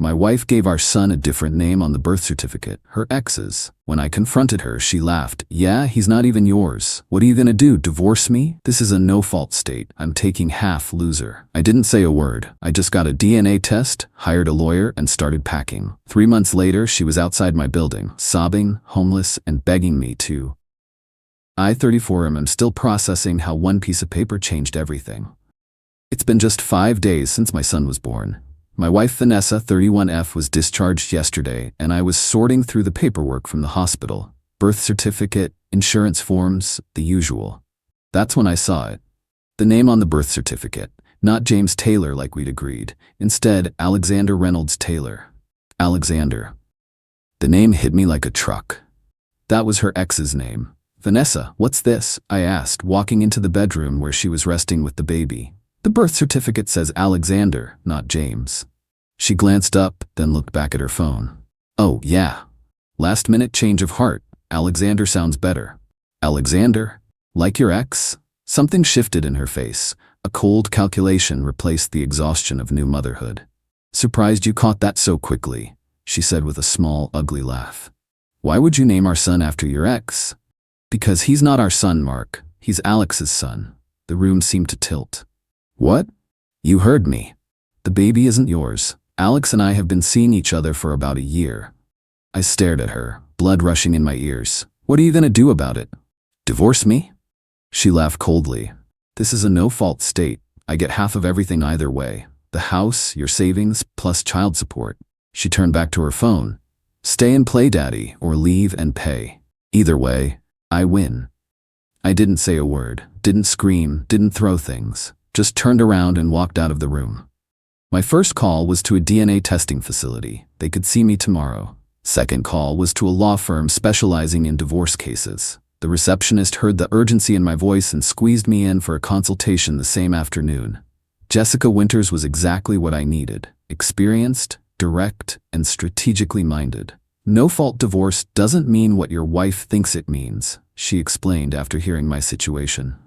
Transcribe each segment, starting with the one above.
My wife gave our son a different name on the birth certificate, her ex's. When I confronted her, she laughed. Yeah, he's not even yours. What are you gonna do, divorce me? This is a no-fault state. I'm taking half loser. I didn't say a word. I just got a DNA test, hired a lawyer, and started packing. 3 months later, she was outside my building, sobbing, homeless, and begging me to. I, 34, am still processing how one piece of paper changed everything. It's been just 5 days since my son was born. My wife Vanessa, 31F, was discharged yesterday, and I was sorting through the paperwork from the hospital. Birth certificate, insurance forms, the usual. That's when I saw it. The name on the birth certificate, not James Taylor like we'd agreed. Instead, Alexander Reynolds Taylor. Alexander. The name hit me like a truck. That was her ex's name. Vanessa, what's this? I asked, walking into the bedroom where she was resting with the baby. The birth certificate says Alexander, not James. She glanced up, then looked back at her phone. Oh, yeah. Last-minute change of heart. Alexander sounds better. Alexander? Like your ex? Something shifted in her face. A cold calculation replaced the exhaustion of new motherhood. Surprised you caught that so quickly, she said with a small, ugly laugh. Why would you name our son after your ex? Because he's not our son, Mark. He's Alex's son. The room seemed to tilt. What? You heard me. The baby isn't yours. Alex and I have been seeing each other for about a year. I stared at her, blood rushing in my ears. What are you gonna do about it? Divorce me? She laughed coldly. This is a no-fault state. I get half of everything either way. The house, your savings, plus child support. She turned back to her phone. Stay and play, Daddy, or leave and pay. Either way, I win. I didn't say a word, didn't scream, didn't throw things. Just turned around and walked out of the room. My first call was to a DNA testing facility. They could see me tomorrow. Second call was to a law firm specializing in divorce cases. The receptionist heard the urgency in my voice and squeezed me in for a consultation the same afternoon. Jessica Winters was exactly what I needed. Experienced, direct, and strategically minded. No-fault divorce doesn't mean what your wife thinks it means, she explained after hearing my situation.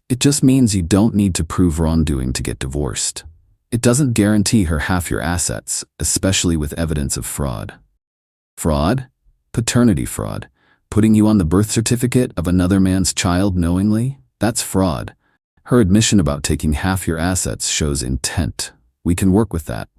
It just means you don't need to prove wrongdoing to get divorced. It doesn't guarantee her half your assets, especially with evidence of fraud. Fraud? Paternity fraud. Putting you on the birth certificate of another man's child knowingly? That's fraud. Her admission about taking half your assets shows intent. We can work with that.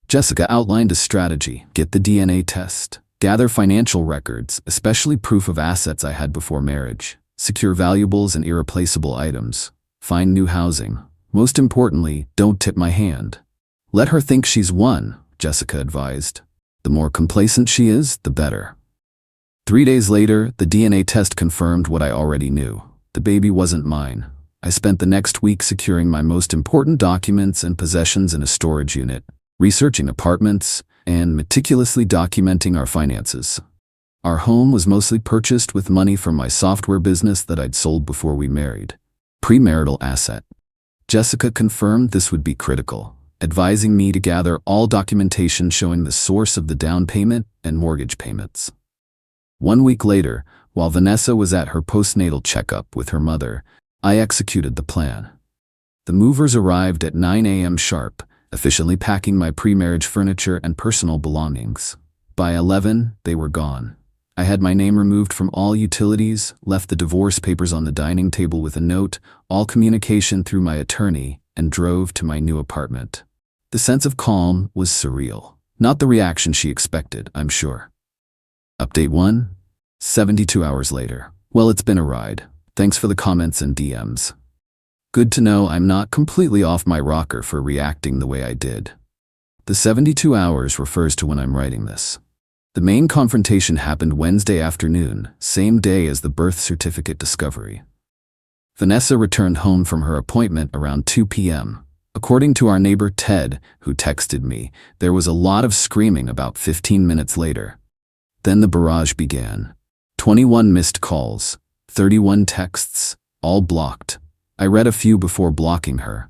Jessica outlined a strategy. Get the DNA test. Gather financial records, especially proof of assets I had before marriage. Secure valuables and irreplaceable items. Find new housing. Most importantly, don't tip my hand. Let her think she's won, Jessica advised. The more complacent she is, the better. 3 days later, the DNA test confirmed what I already knew. The baby wasn't mine. I spent the next week securing my most important documents and possessions in a storage unit, researching apartments, and meticulously documenting our finances. Our home was mostly purchased with money from my software business that I'd sold before we married. Premarital asset. Jessica confirmed this would be critical, advising me to gather all documentation showing the source of the down payment and mortgage payments. 1 week later, while Vanessa was at her postnatal checkup with her mother, I executed the plan. The movers arrived at 9 a.m. sharp, efficiently packing my pre-marriage furniture and personal belongings. By 11, they were gone. I had my name removed from all utilities, left the divorce papers on the dining table with a note, all communication through my attorney, and drove to my new apartment. The sense of calm was surreal. Not the reaction she expected, I'm sure. Update 1. 72 hours later. Well, it's been a ride. Thanks for the comments and DMs. Good to know I'm not completely off my rocker for reacting the way I did. The 72 hours refers to when I'm writing this. The main confrontation happened Wednesday afternoon, same day as the birth certificate discovery. Vanessa returned home from her appointment around 2 p.m. According to our neighbor Ted, who texted me, there was a lot of screaming about 15 minutes later. Then the barrage began. 21 missed calls, 31 texts, all blocked. I read a few before blocking her.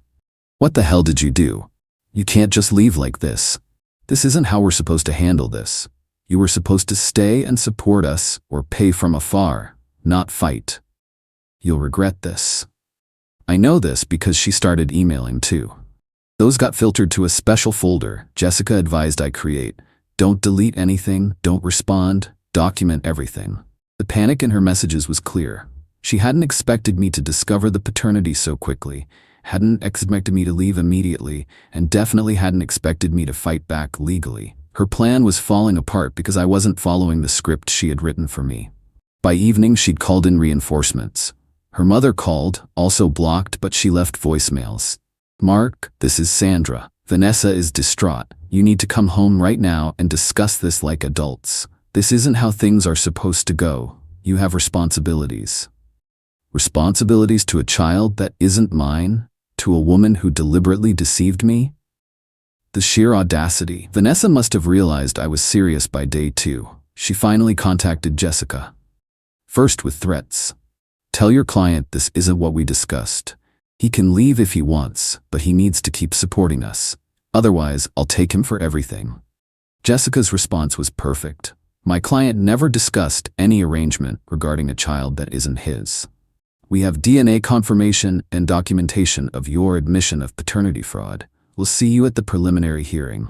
What the hell did you do? You can't just leave like this. This isn't how we're supposed to handle this. You were supposed to stay and support us or pay from afar, not fight. You'll regret this. I know this because she started emailing too. Those got filtered to a special folder Jessica advised I create. Don't delete anything, don't respond, document everything. The panic in her messages was clear. She hadn't expected me to discover the paternity so quickly, hadn't expected me to leave immediately, and definitely hadn't expected me to fight back legally. Her plan was falling apart because I wasn't following the script she had written for me. By evening, she'd called in reinforcements. Her mother called, also blocked, but she left voicemails. Mark, this is Sandra. Vanessa is distraught. You need to come home right now and discuss this like adults. This isn't how things are supposed to go. You have responsibilities. Responsibilities to a child that isn't mine? To a woman who deliberately deceived me? The sheer audacity. Vanessa must have realized I was serious by day 2. She finally contacted Jessica. First with threats. Tell your client this isn't what we discussed. He can leave if he wants, but he needs to keep supporting us. Otherwise, I'll take him for everything. Jessica's response was perfect. My client never discussed any arrangement regarding a child that isn't his. We have DNA confirmation and documentation of your admission of paternity fraud. We'll see you at the preliminary hearing.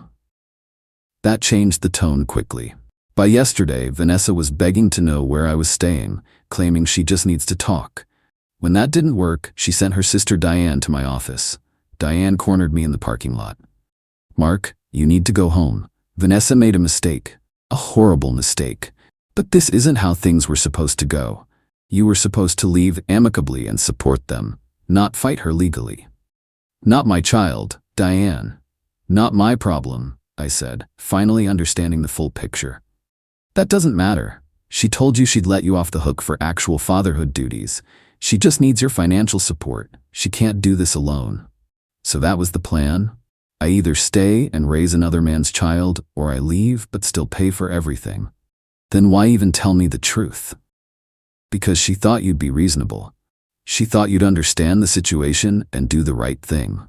That changed the tone quickly. By yesterday, Vanessa was begging to know where I was staying, claiming she just needs to talk. When that didn't work, she sent her sister Diane to my office. Diane cornered me in the parking lot. Mark, you need to go home. Vanessa made a mistake. A horrible mistake. But this isn't how things were supposed to go. You were supposed to leave amicably and support them, not fight her legally. Not my child, Diane. Not my problem, I said, finally understanding the full picture. That doesn't matter. She told you she'd let you off the hook for actual fatherhood duties. She just needs your financial support. She can't do this alone. So that was the plan? I either stay and raise another man's child, or I leave but still pay for everything. Then why even tell me the truth? Because she thought you'd be reasonable. She thought you'd understand the situation and do the right thing.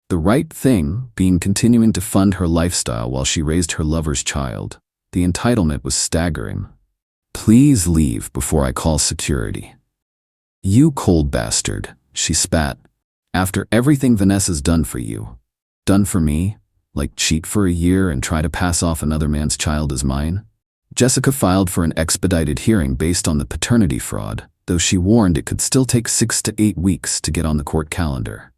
The right thing being continuing to fund her lifestyle while she raised her lover's child. The entitlement was staggering. Please leave before I call security. You cold bastard, she spat. After everything Vanessa's done for you. Done for me? Like cheat for a year and try to pass off another man's child as mine? Jessica filed for an expedited hearing based on the paternity fraud, though she warned it could still take 6 to 8 weeks to get on the court calendar.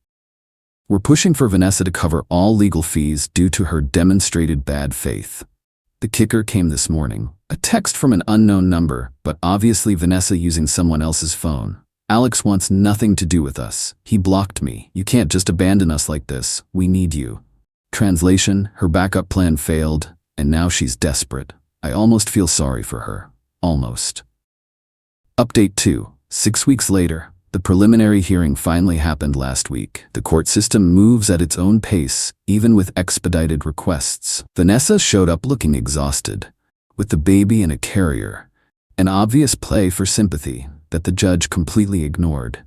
We're pushing for Vanessa to cover all legal fees due to her demonstrated bad faith. The kicker came this morning. A text from an unknown number, but obviously Vanessa using someone else's phone. Alex wants nothing to do with us. He blocked me. You can't just abandon us like this. We need you. Translation, her backup plan failed, and now she's desperate. I almost feel sorry for her. Almost. Update 2. 6 weeks later. The preliminary hearing finally happened last week. The court system moves at its own pace, even with expedited requests. Vanessa showed up looking exhausted, with the baby in a carrier. An obvious play for sympathy that the judge completely ignored.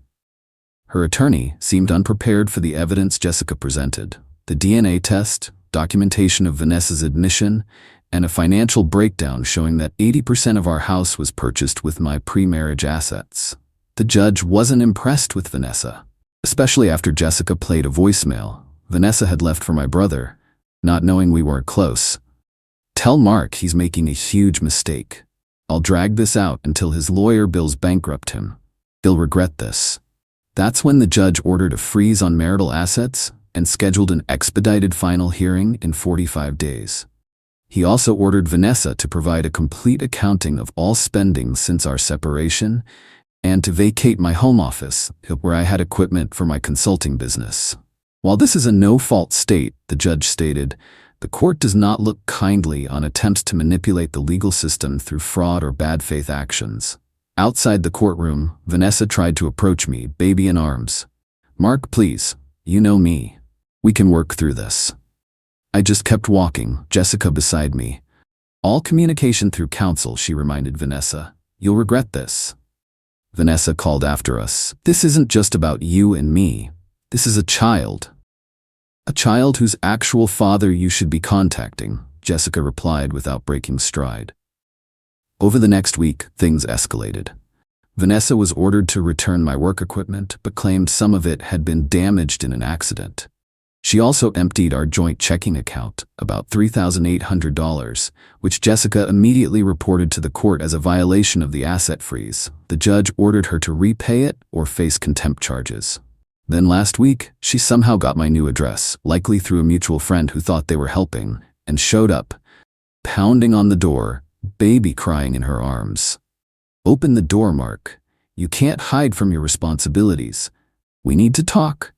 Her attorney seemed unprepared for the evidence Jessica presented. The DNA test, documentation of Vanessa's admission, and a financial breakdown showing that 80% of our house was purchased with my pre-marriage assets. The judge wasn't impressed with Vanessa, especially after Jessica played a voicemail Vanessa had left for my brother, not knowing we weren't close. Tell Mark he's making a huge mistake. I'll drag this out until his lawyer bills bankrupt him. He'll regret this. That's when the judge ordered a freeze on marital assets and scheduled an expedited final hearing in 45 days. He also ordered Vanessa to provide a complete accounting of all spending since our separation and to vacate my home office, where I had equipment for my consulting business. While this is a no-fault state, the judge stated, the court does not look kindly on attempts to manipulate the legal system through fraud or bad faith actions. Outside the courtroom, Vanessa tried to approach me, baby in arms. Mark, please. You know me. We can work through this. I just kept walking, Jessica beside me. All communication through counsel, she reminded Vanessa. You'll regret this. Vanessa called after us. This isn't just about you and me. This is a child. A child whose actual father you should be contacting, Jessica replied without breaking stride. Over the next week, things escalated. Vanessa was ordered to return my work equipment, but claimed some of it had been damaged in an accident. She also emptied our joint checking account, about $3,800, which Jessica immediately reported to the court as a violation of the asset freeze. The judge ordered her to repay it or face contempt charges. Then last week, she somehow got my new address, likely through a mutual friend who thought they were helping, and showed up, pounding on the door, baby crying in her arms. "Open the door, Mark. You can't hide from your responsibilities. We need to talk."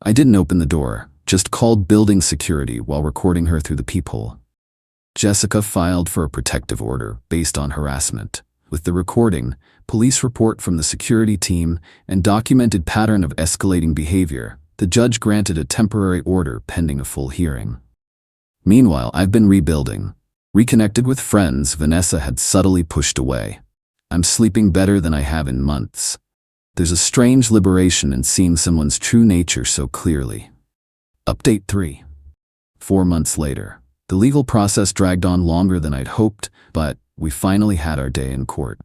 I didn't open the door, just called building security while recording her through the peephole. Jessica filed for a protective order based on harassment. With the recording, police report from the security team, and documented pattern of escalating behavior, the judge granted a temporary order pending a full hearing. Meanwhile, I've been rebuilding. Reconnected with friends Vanessa had subtly pushed away. I'm sleeping better than I have in months. There's a strange liberation in seeing someone's true nature so clearly. Update 3. 4 months later. The legal process dragged on longer than I'd hoped, but we finally had our day in court.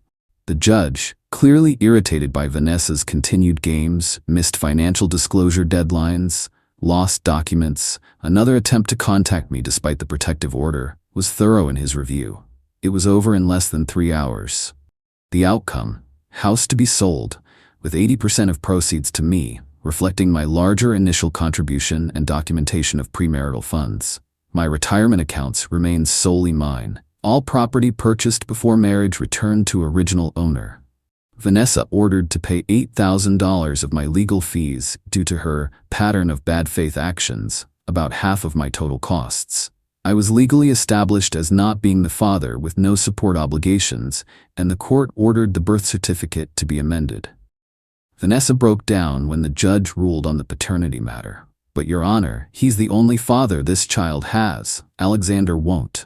The judge, clearly irritated by Vanessa's continued games, missed financial disclosure deadlines, lost documents, another attempt to contact me despite the protective order, was thorough in his review. It was over in less than 3 hours. The outcome: house to be sold, with 80% of proceeds to me, reflecting my larger initial contribution and documentation of premarital funds. My retirement accounts remain solely mine. All property purchased before marriage returned to original owner. Vanessa ordered to pay $8,000 of my legal fees due to her pattern of bad faith actions, about half of my total costs. I was legally established as not being the father with no support obligations, and the court ordered the birth certificate to be amended. Vanessa broke down when the judge ruled on the paternity matter. "But Your Honor, he's the only father this child has. Alexander won't."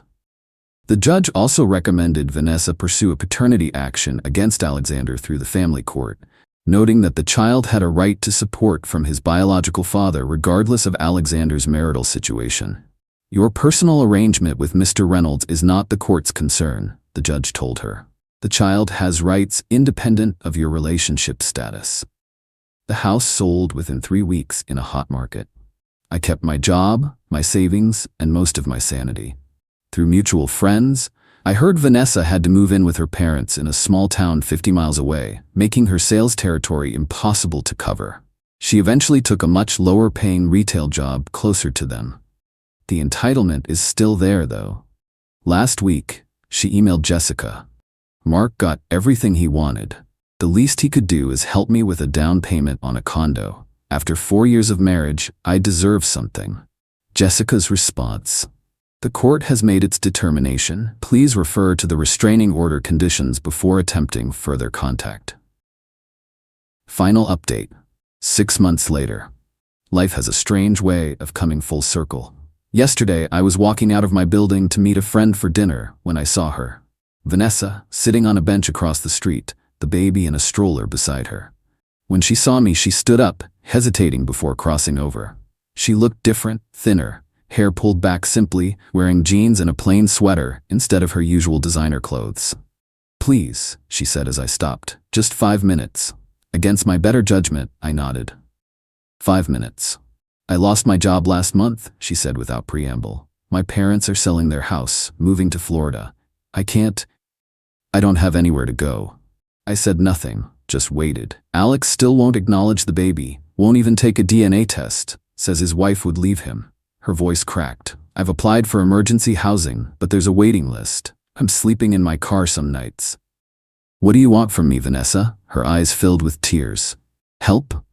The judge also recommended Vanessa pursue a paternity action against Alexander through the family court, noting that the child had a right to support from his biological father regardless of Alexander's marital situation. "Your personal arrangement with Mr. Reynolds is not the court's concern," the judge told her. "The child has rights independent of your relationship status." The house sold within 3 weeks in a hot market. I kept my job, my savings, and most of my sanity. Through mutual friends, I heard Vanessa had to move in with her parents in a small town 50 miles away, making her sales territory impossible to cover. She eventually took a much lower-paying retail job closer to them. The entitlement is still there, though. Last week, she emailed Jessica. "Mark got everything he wanted. The least he could do is help me with a down payment on a condo. After 4 years of marriage, I deserve something." Jessica's response: "The court has made its determination. Please refer to the restraining order conditions before attempting further contact." Final update. 6 months later. Life has a strange way of coming full circle. Yesterday, I was walking out of my building to meet a friend for dinner when I saw her. Vanessa, sitting on a bench across the street, the baby in a stroller beside her. When she saw me, she stood up, hesitating before crossing over. She looked different, thinner, hair pulled back simply, wearing jeans and a plain sweater instead of her usual designer clothes. "Please," she said as I stopped, "just 5 minutes." Against my better judgment, I nodded. 5 minutes. "I lost my job last month," she said without preamble. "My parents are selling their house, moving to Florida. I don't have anywhere to go." I said nothing, just waited. "Alex still won't acknowledge the baby, won't even take a DNA test, says his wife would leave him." Her voice cracked. "I've applied for emergency housing, but there's a waiting list. I'm sleeping in my car some nights." "What do you want from me, Vanessa?" Her eyes filled with tears. "Help?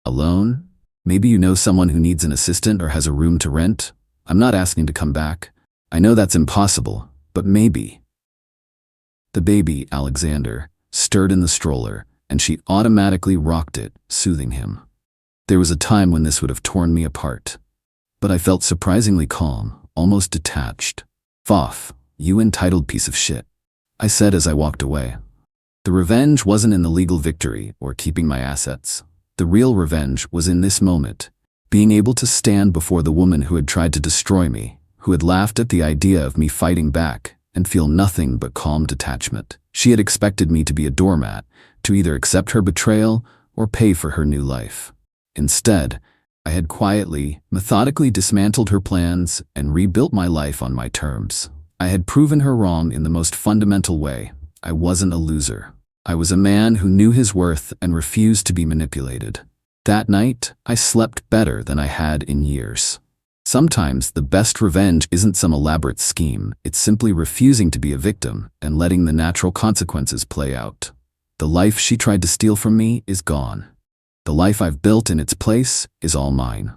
Alone? Maybe you know someone who needs an assistant or has a room to rent? I'm not asking to come back. I know that's impossible, but maybe." The baby, Alexander, stirred in the stroller, and she automatically rocked it, soothing him. There was a time when this would have torn me apart. But I felt surprisingly calm, almost detached. "Foff, you entitled piece of shit," I said as I walked away. The revenge wasn't in the legal victory or keeping my assets. The real revenge was in this moment, being able to stand before the woman who had tried to destroy me, who had laughed at the idea of me fighting back, and feel nothing but calm detachment. She had expected me to be a doormat, to either accept her betrayal or pay for her new life. Instead, I had quietly, methodically dismantled her plans and rebuilt my life on my terms. I had proven her wrong in the most fundamental way. I wasn't a loser. I was a man who knew his worth and refused to be manipulated. That night, I slept better than I had in years. Sometimes the best revenge isn't some elaborate scheme, it's simply refusing to be a victim and letting the natural consequences play out. The life she tried to steal from me is gone. The life I've built in its place is all mine.